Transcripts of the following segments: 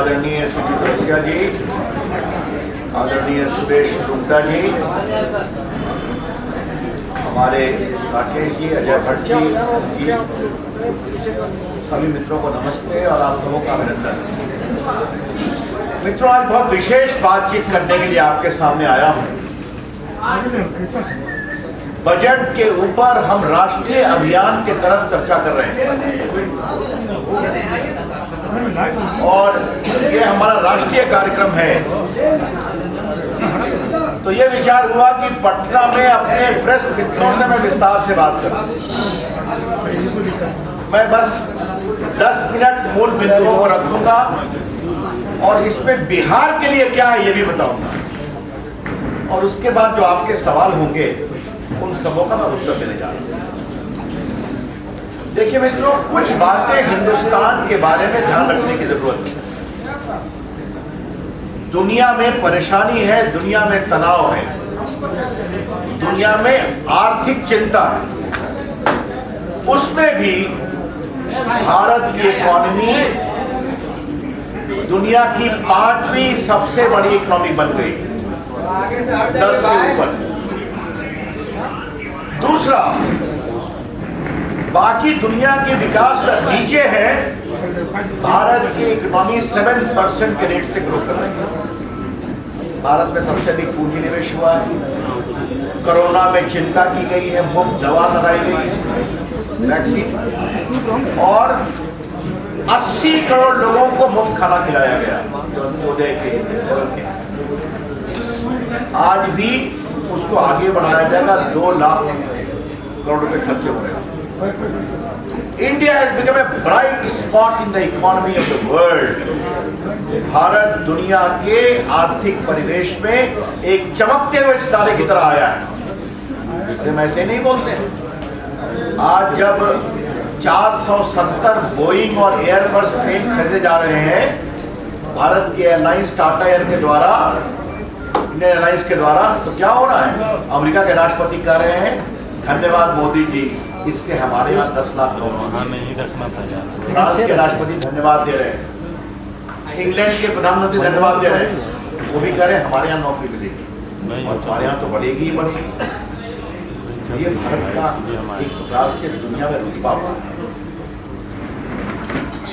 आदरणीय श्री जोशिया जी, आदरणीय सुरेश गुप्ता जी, हमारे राकेश जी, अजय भट्ट जी, सभी मित्रों को नमस्ते और आप सबों का अभिनंदन। मित्रों, आज बहुत विशेष बातचीत करने के लिए आपके सामने आया हूं। बजट के ऊपर हम राष्ट्रीय अभियान की तरफ चर्चा कर रहे हैं और ये हमारा राष्ट्रीय कार्यक्रम है। तो ये विचार हुआ कि पटना में अपने प्रेस मित्रों से मैं विस्तार से बात करूं। मैं बस 10 मिनट मूल बिंदुओं को रखूंगा और इसमें बिहार के लिए क्या है ये भी बताऊंगा, और उसके बाद जो आपके सवाल होंगे उन सबों का मैं उत्तर देने जा रहा हूं। देखिए मित्रों, कुछ बातें हिंदुस्तान के बारे में ध्यान रखने की जरूरत है। दुनिया में परेशानी है, दुनिया में तनाव है, दुनिया में आर्थिक चिंता है, उसमें भी भारत की इकोनॉमी दुनिया की 5वीं सबसे बड़ी इकोनॉमी बन गई, 10 से ऊपर। दूसरा, बाकी दुनिया के विकास दर नीचे है, भारत की इकोनॉमी 7% के रेट से ग्रो कर रही है। भारत में सबसे अधिक पूंजी निवेश हुआ है, कोरोना में चिंता की गई है, मुफ्त दवा लगाई गई है, वैक्सीन, और 80 करोड़ लोगों को मुफ्त खाना खिलाया गया जो अंत्योदय के। आज भी उसको आगे बढ़ाया जाएगा, 2 लाख करोड़ रुपए खर्चे हो रहे हैं। India has become a bright spot in the economy of the world. Bharat दुनिया के आर्थिक परिवेश में एक चमकते हुए सितारे की तरह आया है। अरे मैं ऐसे नहीं बोलते। आज जब 470 बोइंग और एयरबस प्लेन खरीदे जा रहे हैं भारत की एयरलाइंस टाटा एयर के द्वारा, इंडियन एयरलाइंस के द्वारा, तो क्या हो रहा है? अमेरिका के राष्ट्रपति कह रहे हैं धन्यवाद मोदी जी, इससे हमारे यहाँ 10 लाख लोग नहीं रखना था। फ्रांस के राष्ट्रपति धन्यवाद दे रहे हैं, इंग्लैंड के प्रधानमंत्री धन्यवाद दे रहे हैं, वो भी कह रहे हैं हमारे यहाँ नौकरी मिलेगी और हमारे यहाँ तो बढ़ेगी ही बढ़ेगी। तो ये भारत का एक प्रकार से दुनिया में रुतबा हुआ है।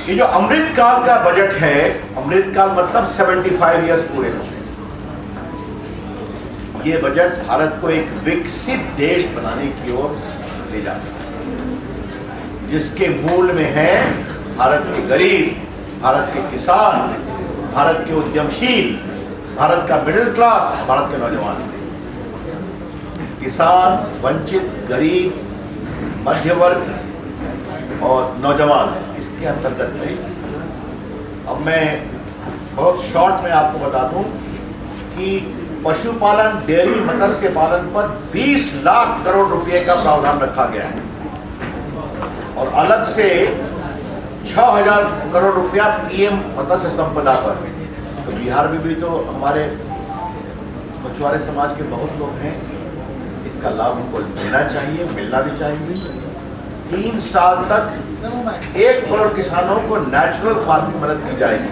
ये जो अमृतकाल का बजट है, अमृतकाल मतलब 75 ईयर्स पूरे हो गए। ये बजट भारत को एक विकसित देश बनाने की ओर ले जाता है, जिसके मूल में है भारत के गरीब, भारत के किसान, भारत के उद्यमशील, भारत का मिडिल क्लास, भारत के नौजवान। किसान, वंचित, गरीब, मध्य वर्ग और नौजवान इसके अंतर्गत है। अब मैं बहुत शॉर्ट में आपको बता दूं कि पशुपालन, डेयरी, मत्स्य पालन पर 20 लाख करोड़ रुपए का प्रावधान रखा गया है और अलग से 6000 करोड़ रुपया पीएम मत्स्य संपदा पर। तो बिहार में भी तो हमारे मछुआरे समाज के बहुत लोग हैं, इसका लाभ उनको लेना चाहिए, मिलना भी चाहिए। 3 साल तक 1 करोड़ किसानों को नेचुरल फार्मिंग मदद की जाएगी,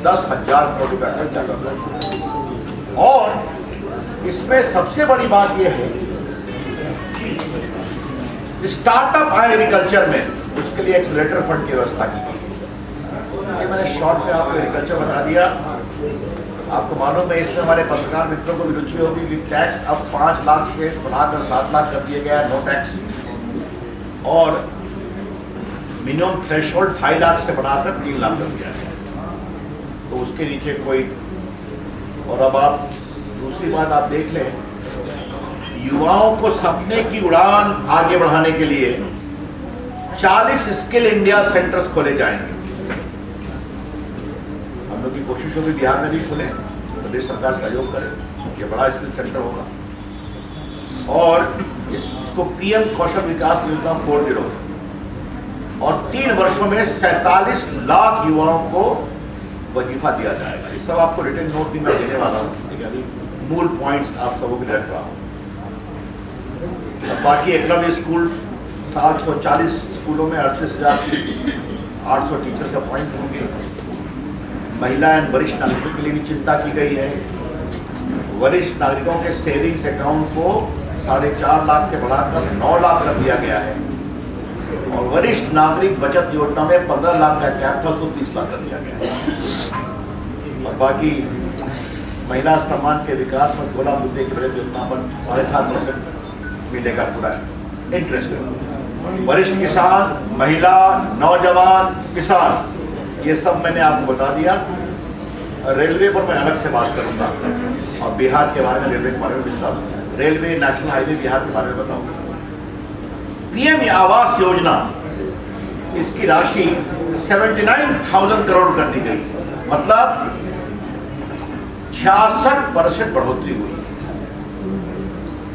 10,000 करोड़ रुपया खर्चा करना। और इसमें सबसे बड़ी बात यह है कि स्टार्टअप एग्रीकल्चर में उसके लिए एक्सीलरेटर फंड की व्यवस्था की गई। ये मैंने शॉर्ट में आपको एग्रीकल्चर बता दिया। आपको मालूम है इसमें हमारे पत्रकार मित्रों को भी रुचि होगी कि टैक्स अब 5 लाख से बढ़ाकर 7 लाख कर दिया गया है, नो टैक्स, और मिनिमम थ्रेशोल्ड 2.5 लाख से बढ़ाकर 3 लाख कर दिया गया, तो उसके नीचे कोई। और अब आप दूसरी बात आप देख लें, युवाओं को सपने की उड़ान आगे बढ़ाने के लिए 40 स्किल इंडिया सेंटर्स खोले जाएंगे। हम लोग की कोशिश होगी बिहार में भी खुले, प्रदेश सरकार सहयोग करे, ये बड़ा स्किल सेंटर होगा। और इसको पीएम कौशल विकास योजना 4.0, और 3 वर्षों में 47 लाख युवाओं को वजीफा दिया जाएगा। ये सब आपको रिटन नोट भी मैं देने वाला हूँ, मूल पॉइंट्स आप सबों के रख रहा हूँ। बाकी एकलव्य स्कूल 740 स्कूलों में 38,800 टीचर्स अपॉइंट होंगे। महिला एवं वरिष्ठ नागरिकों के लिए भी चिंता की गई है। वरिष्ठ नागरिकों के सेविंग्स अकाउंट को 4.5 लाख से बढ़ाकर 9 लाख कर दिया गया है और वरिष्ठ नागरिक बचत योजना में 15 लाख का कैप था, उसको 30 लाख कर दिया गया है। और बाकी महिला सम्मान के विकास में 2 लाख रुपये की बचत योजना पर 7.5% मिलेगा पूरा इंटरेस्ट। वरिष्ठ किसान, महिला, नौजवान किसान, ये सब मैंने आपको बता दिया। रेलवे पर मैं अलग से बात करूंगा और बिहार के बारे में, रेलवे के बारे में विस्तार, रेलवे, नेशनल हाईवे बिहार के बारे में बताऊंगा। पीएम आवास योजना, इसकी राशि 79,000 करोड़ कर दी गई, मतलब 66% बढ़ोतरी हुई।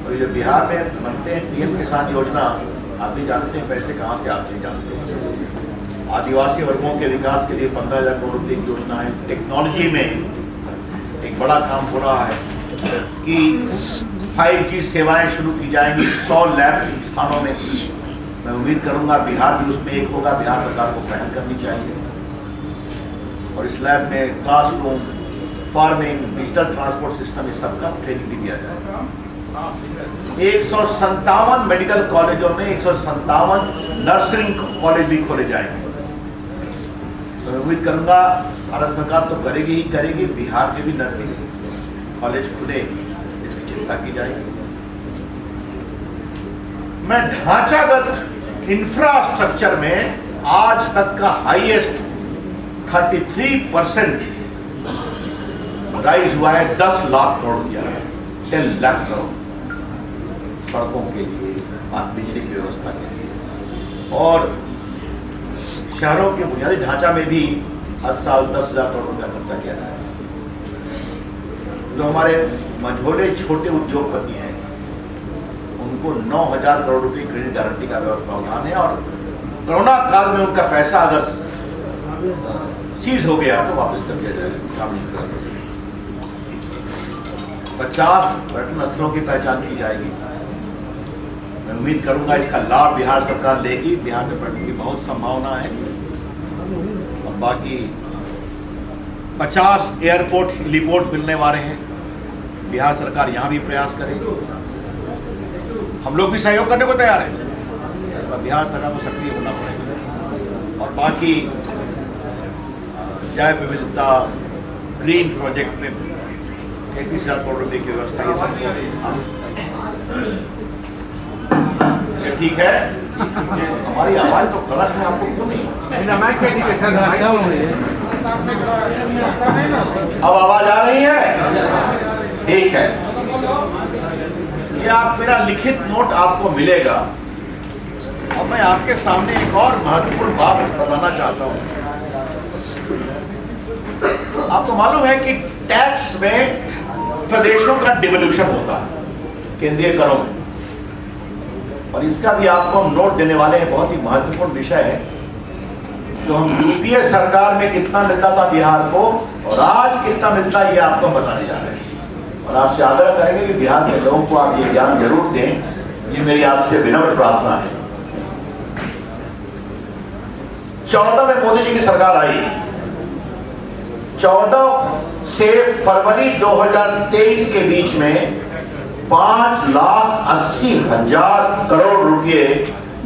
और ये बिहार में बनते हैं पीएम किसान योजना, आप भी जानते हैं पैसे कहाँ से आते हैं, जानते हैं। आदिवासी वर्गों के विकास के लिए 15,000 करोड़ रुपये की योजना है। टेक्नोलॉजी में एक बड़ा काम हो रहा है कि 5G सेवाएं शुरू की जाएंगी 100 लैब स्थानों में। मैं उम्मीद करूंगा बिहार भी उसमें एक होगा, बिहार सरकार को पहल करनी चाहिए। और इस लैब में classroom, farming, digital transport system, ये सबका ट्रेनिंग भी दिया जाएगा। 157 मेडिकल कॉलेजों में 157 नर्सिंग कॉलेज भी खोले जाएंगे। तो मैं उम्मीद करूंगा भारत सरकार तो करेगी ही करेगी, बिहार में भी नर्सिंग कॉलेज खुले, इसकी चिंता की जाएगी। मैं ढांचागत इंफ्रास्ट्रक्चर में आज तक का हाईएस्ट 33% राइज हुआ है। 10 लाख करोड़ किया है, 10 लाख करोड़ सड़कों के लिए, बिजली की व्यवस्था के लिए। और शहरों के बुनियादी ढांचा में भी हर साल 10,000 करोड़ रुपया खर्चा किया जाए। जो हमारे मझोले छोटे उद्योगपति हैं, उनको 9,000 करोड़ रुपये क्रेडिट गारंटी का प्रावधान है। और कोरोना काल में उनका पैसा अगर सीज हो गया तो वापस कर दिया जाएगा। 50 पर्यटन स्थलों की पहचान की जाएगी। मैं उम्मीद करूंगा इसका लाभ बिहार सरकार लेगी। बिहार में पर्यटन की बहुत संभावना है। और बाकी 50 एयरपोर्ट, हेलीपोर्ट मिलने वाले हैं। बिहार सरकार यहाँ भी प्रयास करेगी। हम लोग भी सहयोग करने को तैयार हैं, तो बिहार सरकार को सक्रिय होना पड़ेगा। और बाकी जैव विविधता, ग्रीन प्रोजेक्ट में 33,000 करोड़ रुपये की व्यवस्था, ये ठीक है। हमारी आवाज तो गलत है, आपको क्यों नहीं? ठीक है सर, अब आवाज आ रही है? ठीक है। ये आप मेरा लिखित नोट आपको मिलेगा। और मैं आपके सामने एक और महत्वपूर्ण बात बताना चाहता हूँ। आपको मालूम है कि टैक्स में प्रदेशों का डिवोल्यूशन होता है केंद्रीय करों में, और इसका भी आपको हम नोट देने वाले हैं। बहुत ही महत्वपूर्ण विषय है। जो हम यूपीए सरकार में कितना मिलता था बिहार को और आज कितना मिलता है, ये आपको बताने जा रहे हैं। और आपसे आग्रह करेंगे कि बिहार के लोगों को आप ये ज्ञान जरूर दें। ये मेरी आपसे विनम्र प्रार्थना है। 14 में मोदी जी की सरकार आई। 14 से फरवरी 2023 के बीच में 5,80,000 करोड़ रुपए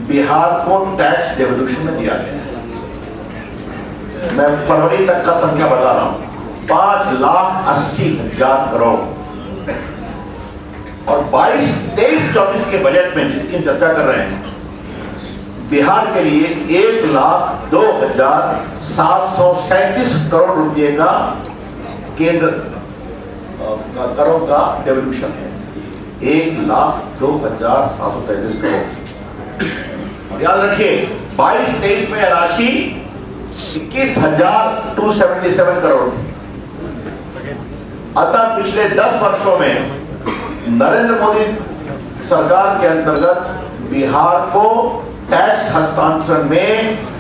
बिहार को टैक्स डेवोल्यूशन में दिया गया है। मैं फरवरी तक का संख्या बता रहा हूं, 5,80,000 करोड़। और 22-23-24 के बजट में जिसकी चर्चा कर रहे हैं, बिहार के लिए 1,02,737 करोड़ रुपए का केंद्र करों का डेवोल्यूशन है। 1,02,737 करोड़। और याद रखिए 22-23 में राशि 21,277 करोड़ थी। अतः पिछले 10 वर्षों में नरेंद्र मोदी सरकार के अंतर्गत बिहार को टैक्स हस्तांतरण में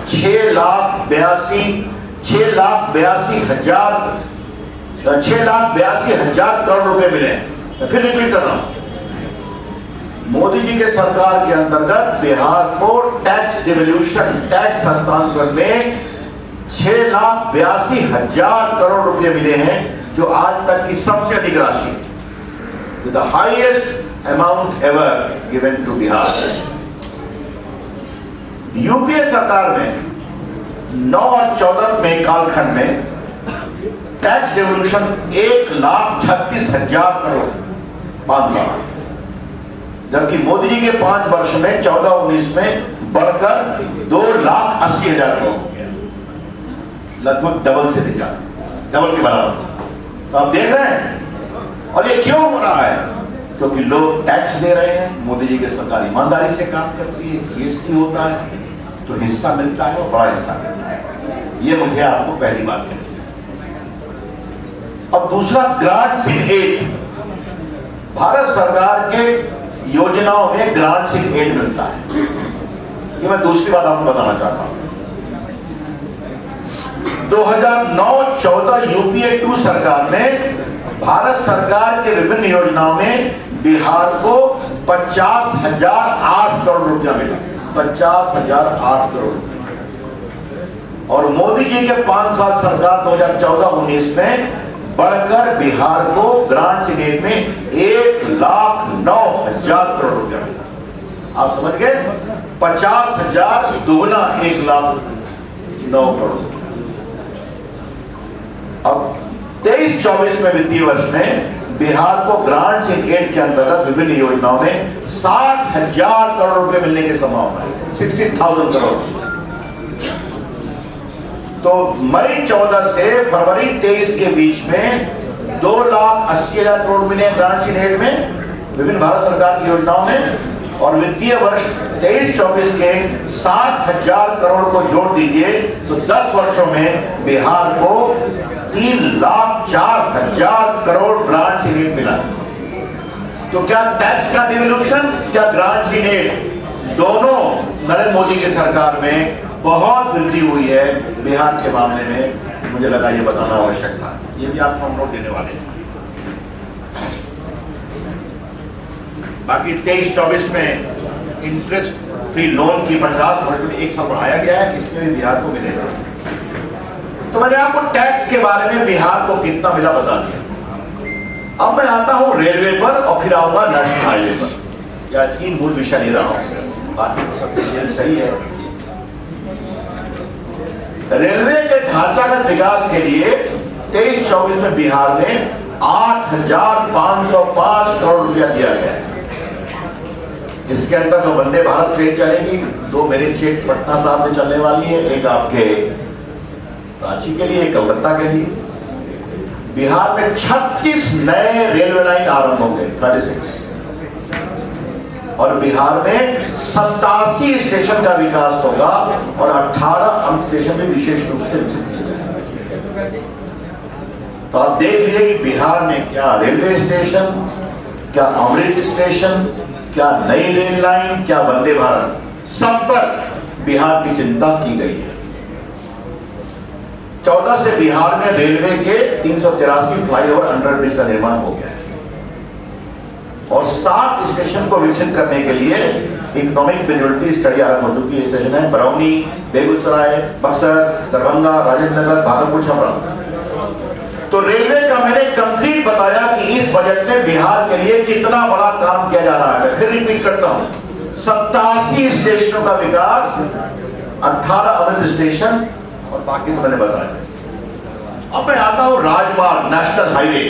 6,82,000 करोड़ रुपए मिले। मैं फिर रिपीट कर रहा हूं, मोदी जी के सरकार के अंतर्गत बिहार को टैक्स डिवोल्यूशन, टैक्स हस्तांतरण में 6,82,000 करोड़ रुपए मिले हैं, जो आज तक की सबसे अधिक राशि, the highest amount ever given to Bihar. UPA सरकार में 9 और 14 में कालखंड में टैक्स डेवल्यूशन 1,36,000 करोड़ 5 बार, जबकि मोदी जी के 5 वर्ष में 14-19 में बढ़कर 2,80,000 करोड़ हो गया, लगभग डबल से भी ज्यादा, डबल के बराबर। तो आप देख रहे हैं, और ये क्यों हो रहा है? क्योंकि लोग टैक्स दे रहे हैं, मोदी जी की सरकार ईमानदारी से काम करती है, जीएसटी होता है तो हिस्सा मिलता है और बड़ा हिस्सा मिलता है। ये मुझे आपको पहली बात है। अब दूसरा, ग्रांट्स इन एड। भारत सरकार के योजनाओं में ग्रांट्स इन एड मिलता है। ये मैं दूसरी बात आपको बताना चाहता हूं। 2009-14 यूपीए 2 सरकार में भारत सरकार के विभिन्न योजनाओं में बिहार को 50,008 करोड़ रुपया मिला, 50,008 करोड़ रुपया। और मोदी जी के 5 साल सरकार 2014-19 में बढ़कर बिहार को ग्रांट्स इन एड में 1,09,000 करोड़ रुपया मिला। आप समझ गए? 50,000 दुगना 1,09,000 करोड़। अब 23-24 में वित्तीय वर्ष में बिहार को ग्रांट्स इन एड के अंतर्गत विभिन्न योजनाओं में 60,000 करोड़ रुपए मिलने की संभावना है, 60,000 करोड़। तो मई 14 से फरवरी 23 के बीच में 2,80,000 करोड़ मिले ग्रांट्स इन एड में विभिन्न भारत सरकार की योजनाओं में, और वित्तीय वर्ष 23-24 के 60,000 करोड़ को जोड़ दीजिए तो 10 वर्षों में बिहार को 3,04,000 करोड़ ग्रांट्स इन एड मिला। तो क्या टैक्स का डिवोल्यूशन, क्या ग्रांट्स इन एड, दोनों नरेंद्र मोदी की सरकार में बहुत वृद्धि हुई है बिहार के मामले में। मुझे लगा ये बताना आवश्यक था। ये भी आपको हम नोट देने वाले हैं। बाकी 23-24 में इंटरेस्ट फ्री लोन की 50% 1 साल बढ़ाया गया है, इसमें भी बिहार को मिलेगा। तो मैंने आपको टैक्स के बारे में बिहार को कितना मिला बता दिया। अब मैं आता हूं रेलवे पर और फिर आऊंगा नेशनल हाईवे पर। या 3 मूल विषय ले रहा हूं, बाकी सही है। रेलवे के ढांचागत विकास के लिए 23-24 में बिहार में 8,505 करोड़ रुपया दिया गया है। इसके अंदर तो वंदे भारत ट्रेन चलेगी, 2 मेरे क्षेत्र पटना साहब में चलने वाली है, एक आपके रांची के लिए, एक कलकत्ता के लिए। बिहार में 36 नए रेलवे लाइन आरंभ होंगे, 36, और बिहार में 87 स्टेशन का विकास होगा और 18 अंत स्टेशन में विशेष रूप से विकसित किए जाएंगे। तो आप देख लीजिए कि बिहार में क्या रेलवे स्टेशन, क्या अमृत स्टेशन, क्या नई रेल लाइन, क्या वंदे भारत, सब पर बिहार की चिंता की गई है। 14 से बिहार में रेलवे के 383 फ्लाईओवर अंडरब्रिज का निर्माण हो गया है और 7 स्टेशन को विकसित करने के लिए इकोनॉमिक फिजिबिलिटी स्टडी आरंभ हो चुकी है। स्टेशन है बरौनी, बेगूसराय, बक्सर, दरभंगा, राजेंद्र नगर, भागलपुर, छपरा। तो रेलवे का मैंने कंप्लीट बताया कि इस बजट में बिहार के लिए कितना बड़ा काम किया जा रहा है। फिर रिपीट करता हूं, 87 स्टेशनों का विकास, 18 अवैध स्टेशन, और बाकी तो मैंने बताया। अब मैं आता हूं राजमार्ग, नेशनल हाईवे।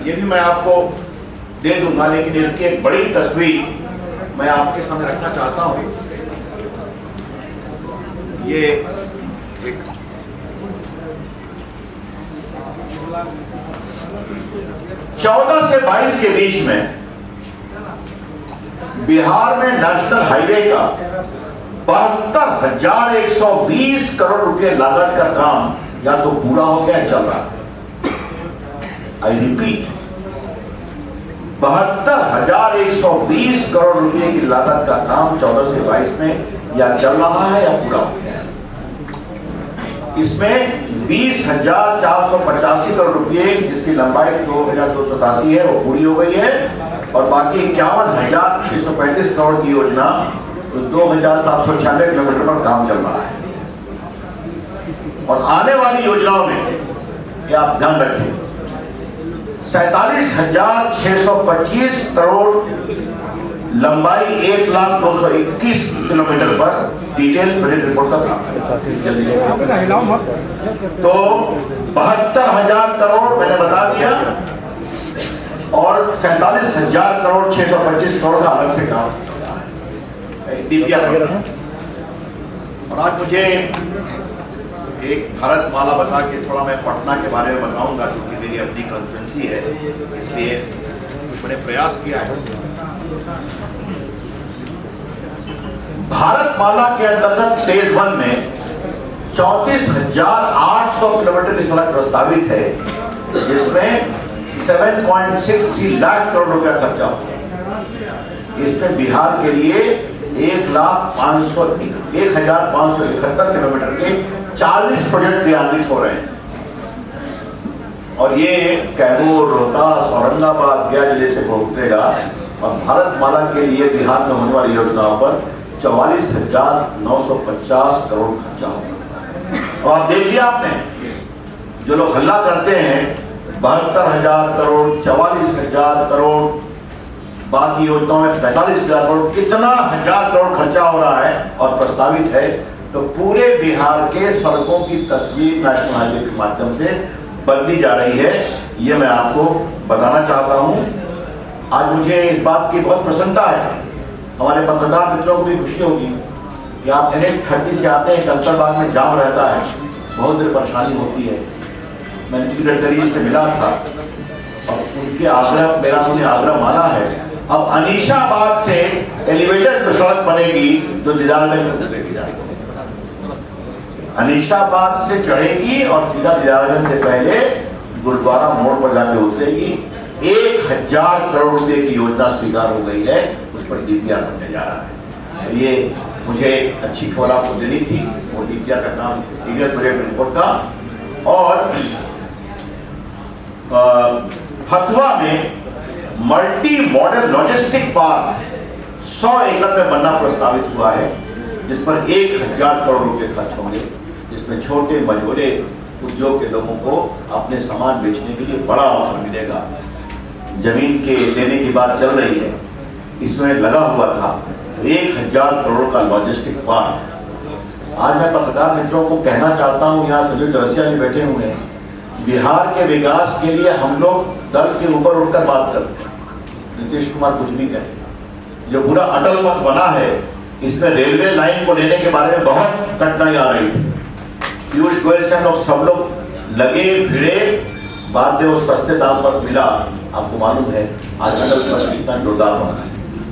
ये भी मैं आपको दे दूंगा, लेकिन इसकी एक बड़ी तस्वीर मैं आपके सामने रखना चाहता हूं। ये एक 14 से 22 के बीच में बिहार में नेशनल हाईवे का 72,120 करोड़ रुपए लागत का काम या तो पूरा हो गया, चल रहा है। आई रिपीट, 72,120 करोड़ रुपए की लागत का काम 14 से 22 में या चल रहा है या पूरा हो गया है। इसमें 20,485 करोड़ रुपए जिसकी लंबाई 2,287 है वो पूरी हो गई है, और बाकी 51,635 करोड़ की योजना 2,796 किलोमीटर पर काम चल रहा है। और आने वाली योजनाओं में ये आप ध्यान रखें 47,625 करोड़ लंबाई 1,221 किलोमीटर पर डिटेल प्रोजेक्ट रिपोर्ट का काम है। तो 72,000 करोड़ मैंने बता दिया और 47,625 करोड़ का अलग से काम और आज मुझे एक भारतमाला बता के थोड़ा मैं पटना के बारे में बताऊंगा, क्योंकि मेरी अपनी कॉन्स्टिट्यूएंसी है, इसलिए मैंने प्रयास किया है। भारतमाला के अंतर्गत फेज 1 में 34,800 किलोमीटर की सड़क प्रस्तावित है, जिसमें 7.63 लाख करोड़ रुपया खर्चा होगा। इसमें बिहार के लिए 1,571 किलोमीटर के 40 प्रोजेक्ट क्रियान्वित हो रहे हैं और ये कैमूर, रोहतास, औरंगाबाद, गया जिले से पहुंचेगा और भारतमाला के लिए बिहार में होने वाली योजनाओं पर 44,950 करोड़ खर्चा होगा। और आप देखिए, आपने जो लोग हल्ला करते हैं 72,000 करोड़, 44,000 करोड़, बाकी योजनाओं में 45,000 करोड़, कितना हजार करोड़ खर्चा हो रहा है और प्रस्तावित है। तो पूरे बिहार के सड़कों की तस्वीर नेशनल हाईवे के माध्यम से बदली जा रही है, ये मैं आपको बताना चाहता हूं। आज मुझे इस बात की बहुत प्रसन्नता है, हमारे पत्रकार मित्रों को भी खुशी होगी कि आप NH-30 से आते हैं, कंकड़बाग में जाम रहता है, बहुत देर परेशानी होती है। मैंने गडकरी से मिला था और उनके आग्रह, मेरा उन्हें आग्रह माना है। अब अनीशाबाद से एलिवेटेड सड़क बनेगी जो दीदारगंज में उतरेगी, अनीशाबाद से चढ़ेगी और सीधा दीदारगंज से पहले गुरुद्वारा मोड़ पर जाके उतरेगी। 1,000 करोड़ रुपए की योजना स्वीकार हो गई है, उस पर DPR बनने जा रहा है। तो ये मुझे अच्छी खबर आपको देनी थी, वो DPR का काम, डिटेल प्रोजेक्ट रिपोर्ट का। और फतवा में मल्टी मॉडल लॉजिस्टिक पार्क 100 एकड़ में बनना प्रस्तावित हुआ है, जिस पर 1,000 करोड़ रुपए खर्च होंगे, जिसमें छोटे मझोले उद्योग के लोगों को अपने सामान बेचने के लिए बड़ा अवसर मिलेगा। जमीन के लेने की बात चल रही है, इसमें लगा हुआ था 1,000 करोड़ का लॉजिस्टिक पार्क। आज मैं पत्रकार मित्रों को कहना चाहता हूँ, यहाँ सुनील चौरसिया जी बैठे हुए हैं, बिहार के विकास के लिए हम लोग दल के ऊपर उठकर बात करते हैं। नीतीश कुमार कुछ भी कहे, जो पूरा अटल पथ बना है, इसमें रेलवे लाइन को लेने के बारे में बहुत कठिनाई आ रही थी। पीयूष गोयल से हम लोग सब लोग लगे भिड़े, बाद में वो सस्ते दाम पर मिला। आपको मालूम है आज अटल पथ कितना जोरदार बना है।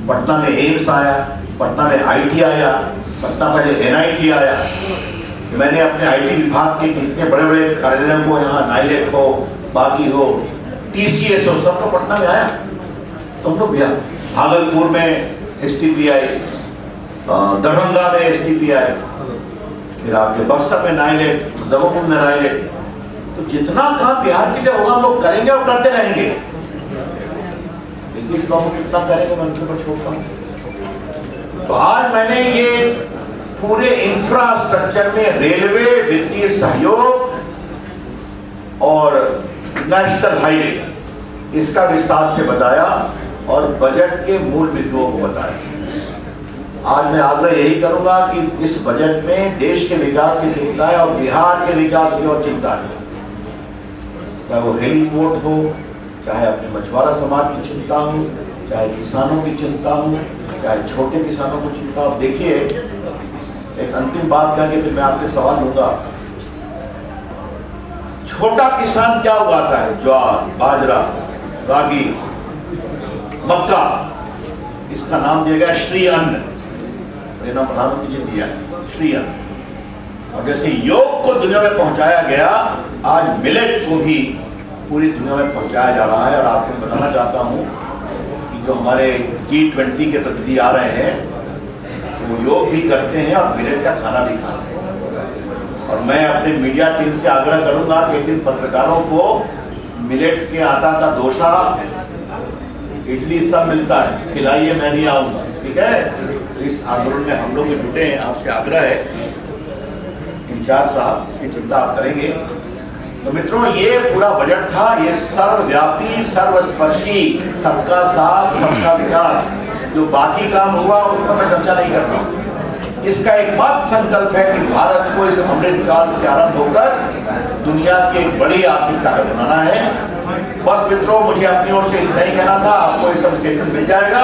पटना में एम्स आया, पटना में IT आया, पटना पहले NIT आया। मैंने अपने IT विभाग के कितने बड़े बड़े कार्यालयों को, यहाँ नाइलेट हो, बाकी हो, TCS हो, सब तो पटना में आया। तो हम लोग भागलपुर में STPI, दरभंगा में STPI, फिर आपके बक्सर में नाइलेट, मुजफ्फरपुर में नाइलेट। तो जितना काम बिहार के लिए होगा हम लोग करेंगे और करते रहेंगे। इंग्लिश लोग कितना करेंगे मैं उनके ऊपर छोड़ता हूँ। तो आज मैंने ये पूरे इंफ्रास्ट्रक्चर में रेलवे, वित्तीय सहयोग और नेशनल हाईवे, इसका विस्तार से बताया और बजट के मूल बिंदुओं को बताया। आज मैं आग्रह यही करूंगा कि इस बजट में देश के विकास की चिंता है और बिहार के विकास की और चिंता है, चाहे वो हेलीपोर्ट हो, चाहे अपने मछुआरा समाज की चिंता हो, चाहे किसानों की चिंता हो, चाहे छोटे किसानों की चिंता हो। देखिए, एक अंतिम बात करके फिर मैं आपके सवाल लूंगा। छोटा किसान क्या उगाता है? ज्वार, बाजरा, रागी, मक्का। इसका नाम दिया गया श्री अन्न, ये नाम प्रधानमंत्री जी दिया है, श्री अन्न। और जैसे योग को दुनिया में पहुंचाया गया, आज मिलेट को भी पूरी दुनिया में पहुंचाया जा रहा है। और आपको बताना चाहता हूं कि जो हमारे G20 के प्रतिनिधि आ रहे हैं, वो योग भी करते हैं और मिलेट का खाना भी खाते हैं। और मैं अपने मीडिया टीम से आग्रह करूंगा कि इन पत्रकारों को मिलेट के आटा का डोसा, इडली सब मिलता है, खिलाइए, मैं नहीं आऊंगा, ठीक है? तो इस आंदोलन में हम लोग जुटे हैं, आपसे आग्रह है इन इंचार्ज साहब इसकी चिंता आप करेंगे। तो मित्रों, ये पूरा बजट था, ये सर्वव्यापी, सर्वस्पर्शी, सबका साथ सबका विकास। जो बाकी काम हुआ उसका मैं चर्चा नहीं कर रहा हूँ। इसका एकमात्र संकल्प है कि भारत को इस अमृत काल के आरंभ होकर दुनिया की एक बड़ी आर्थिक ताकत बनाना है। बस मित्रों, मुझे अपनी ओर से इतना ही कहना था। आपको ये सब स्टेटमेंट मिल जाएगा।